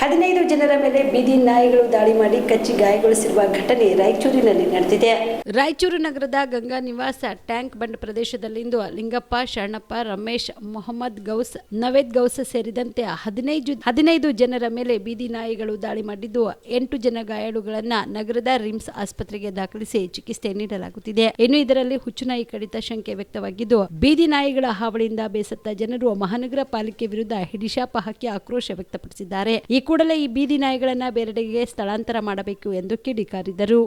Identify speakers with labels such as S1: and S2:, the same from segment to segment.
S1: 15 ಜನರ ಮೇಲೆ ಬೀದಿ ನಾಯಿಗಳು ದಾಳಿ ಮಾಡಿ ಕಚ್ಚಿ ಗಾಯಗೊಳಿಸಿರುವ ಘಟನೆ ರಾಯಚೂರಿನಲ್ಲಿ ನಡೆದಿದೆ. ರಾಯಚೂರು ನಗರದ ಗಂಗಾ ನಿವಾಸ ಟ್ಯಾಂಕ್ ಬಂಡ್ ಪ್ರದೇಶದಲ್ಲಿಂದು ಲಿಂಗಪ್ಪ, ಶರಣಪ್ಪ, ರಮೇಶ್, ಮೊಹಮ್ಮದ್ ಗೌಸ್, ನವೇದ್ ಗೌಸ್ ಸೇರಿದಂತೆ 15 ಜನರ ಮೇಲೆ ಬೀದಿ ನಾಯಿಗಳು ದಾಳಿ ಮಾಡಿದ್ದು 8 ಜನ ಗಾಯಾಳುಗಳನ್ನ ನಗರದ ರಿಮ್ಸ್ ಆಸ್ಪತ್ರೆಗೆ ದಾಖಲಿಸಿ ಚಿಕಿತ್ಸೆ ನೀಡಲಾಗುತ್ತಿದೆ. ಇನ್ನು ಇದರಲ್ಲಿ ಹುಚ್ಚುನಾಯಿ ಕಡಿತ ಶಂಕೆ ವ್ಯಕ್ತವಾಗಿದ್ದು, ಬೀದಿ ನಾಯಿಗಳ ಹಾವಳಿಯಿಂದ ಬೇಸತ್ತ ಜನರು ಮಹಾನಗರ ಪಾಲಿಕೆ ವಿರುದ್ಧ ಹಿಡಿಶಾಪ ಹಾಕಿ ಆಕ್ರೋಶ ವ್ಯಕ್ತಪಡಿಸಿದ್ದಾರೆ. ಈ ಕೂಡಲೇ ಈ ಬೀದಿ ನಾಯಿಗಳನ್ನ ಬೇರೆಡೆಗೆ ಸ್ಥಳಾಂತರ ಮಾಡಬೇಕು ಎಂದು ಕಿಡಿಕಾರಿದರು.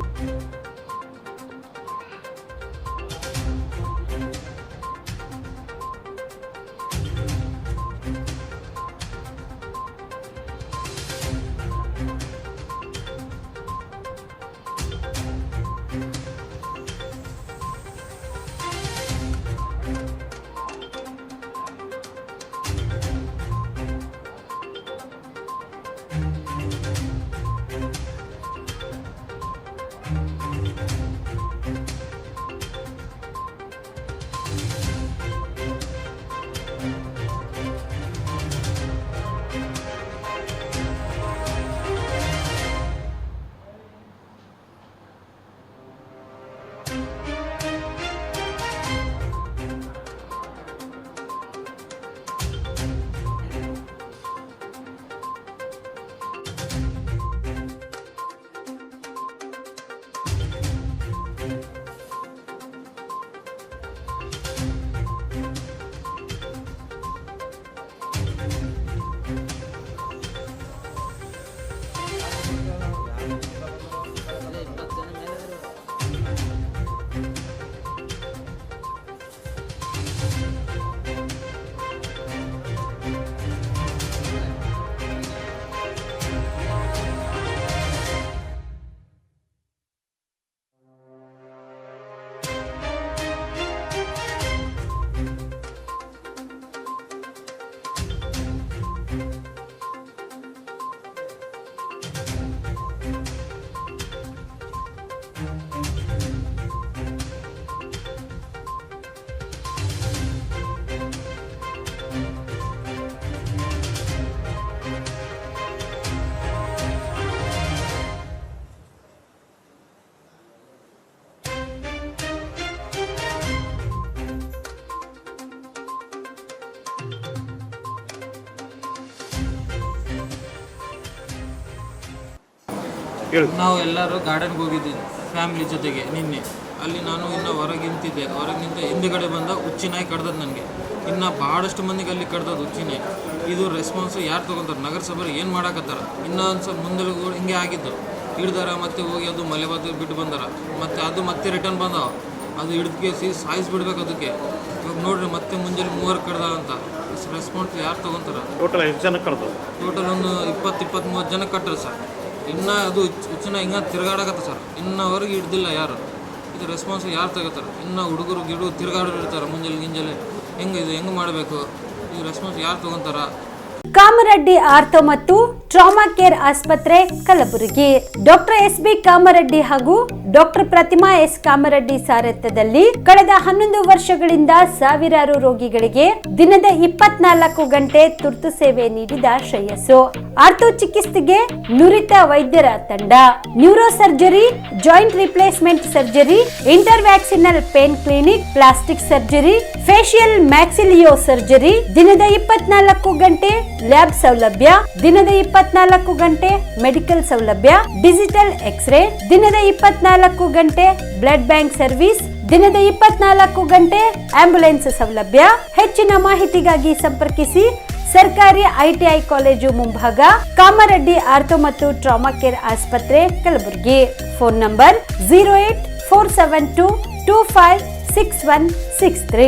S2: ನಾವು ಎಲ್ಲರೂ ಗಾರ್ಡನ್ಗೆ ಹೋಗಿದ್ವಿ ಫ್ಯಾಮಿಲಿ ಜೊತೆಗೆ ನಿನ್ನೆ. ಅಲ್ಲಿ ನಾನು ಇನ್ನೂ ಹೊರಗೆ ನಿಂತಿದ್ದೆ. ಹೊರಗೆ ನಿಂತ ಹಿಂದುಗಡೆ ಬಂದ ಹುಚ್ಚಿನಾಯಿ ಕಡ್ದದ್ದು ನನಗೆ. ಇನ್ನು ಭಾಳಷ್ಟು ಮಂದಿಗೆ ಅಲ್ಲಿ ಕಡ್ದದ್ದು ಹುಚ್ಚಿನಾಯಿ. ಇದು ರೆಸ್ಪಾನ್ಸ್ ಯಾರು ತೊಗೊತಾರೆ? ನಗರಸಭೆರು ಏನು ಮಾಡಾಕತ್ತಾರ? ಇನ್ನೊಂದು ಸ್ವಲ್ಪ ಮುಂದೆ ಹಿಂಗೆ ಆಗಿದ್ದು ಹಿಡ್ದಾರ, ಮತ್ತೆ ಹೋಗಿ ಅದು ಮಲೆಬಾದ್ ಬಿಟ್ಟು ಬಂದಾರ, ಮತ್ತು ಅದು ಮತ್ತೆ ರಿಟರ್ನ್ ಬಂದಾವ. ಅದು ಹಿಡಿದು ಸಾಯಿಸ್ಬಿಡ್ಬೇಕು ಅದಕ್ಕೆ. ಇವಾಗ ನೋಡ್ರಿ, ಮತ್ತೆ ಮುಂಜಾನೆ 3 ಕಡ್ದ ಅಂತ. ರೆಸ್ಪಾನ್ಸ್ ಯಾರು ತೊಗೊತಾರೆ?
S3: ಟೋಟಲ್ ಎಷ್ಟು ಜನ ಕಡ್ದು?
S2: ಟೋಟಲ್ ಒಂದು 20-23 ಜನ ಕಟ್ಟರು ಸರ್. ಇನ್ನೂ ಅದು ಹುಚ್ಚನ ಹಿಂಗೆ ತಿರ್ಗಾಡಕತ್ತ ಸರ್. ಇನ್ನವರೆಗೆ ಹಿಡ್ದಿಲ್ಲ ಯಾರು. ಇದು ರೆಸ್ಪಾನ್ಸ್ ಯಾರು ತಗೋತಾರೆ? ಇನ್ನೂ ಹುಡುಗರು ತಿರ್ಗಾಡಿರ್ತಾರೆ ಮುಂಜಾನೆ ಹೆಂಗೆ ಮಾಡಬೇಕು? ಈ ರೆಸ್ಪಾನ್ಸ್ ಯಾರು ತಗೊಂತಾರ?
S1: ಕಾಮರೆಡ್ಡಿ ಆರ್ಥೋ ಮತ್ತು ಟ್ರಾಮಾ ಕೇರ್ ಆಸ್ಪತ್ರೆ ಕಲಬುರಗಿ. Doctor S B. ಕಾಮರೆಡ್ಡಿ ಹಾಗೂ ಡಾಕ್ಟರ್ ಪ್ರತಿಮಾ ಎಸ್. ಕಾಮರೆಡ್ಡಿ ಸಾರಥ್ಯದಲ್ಲಿ ಕಳೆದ 11 ವರ್ಷಗಳಿಂದ ಸಾವಿರಾರು ರೋಗಿಗಳಿಗೆ ದಿನದ 24 ಗಂಟೆ ತುರ್ತು ಸೇವೆ ನೀಡಿದ ಶ್ರೇಯಸ್ಸು. ಆರ್ಥೋ ಚಿಕಿತ್ಸೆಗೆ ನುರಿತ ವೈದ್ಯರ ತಂಡ, neuro surgery, joint replacement surgery, interventional pain clinic, plastic surgery, facial maxillo surgery, ದಿನದ 24 ಗಂಟೆ ಲ್ಯಾಬ್ ಸೌಲಭ್ಯ, ದಿನದ 24 ಗಂಟೆ ಮೆಡಿಕಲ್ ಸೌಲಭ್ಯ, ಡಿಜಿಟಲ್ ಎಕ್ಸ್ರೇ, ದಿನದ 24 ಗಂಟೆ ಬ್ಲಡ್ ಬ್ಯಾಂಕ್ ಸರ್ವಿಸ್, ದಿನದ 24 ಗಂಟೆ ಆಂಬ್ಯುಲೆನ್ಸ್ ಸೌಲಭ್ಯ. ಹೆಚ್ಚಿನ ಮಾಹಿತಿಗಾಗಿ ಸಂಪರ್ಕಿಸಿ ಸರ್ಕಾರಿ ಐಟಿಐ ಕಾಲೇಜು ಮುಂಭಾಗ, ಕಾಮರೆಡ್ಡಿ ಆರ್ಥೋ ಮತ್ತು ಟ್ರಾಮಾ ಕೇರ್ ಆಸ್ಪತ್ರೆ ಕಲಬುರಗಿ. Phone number 084722566163.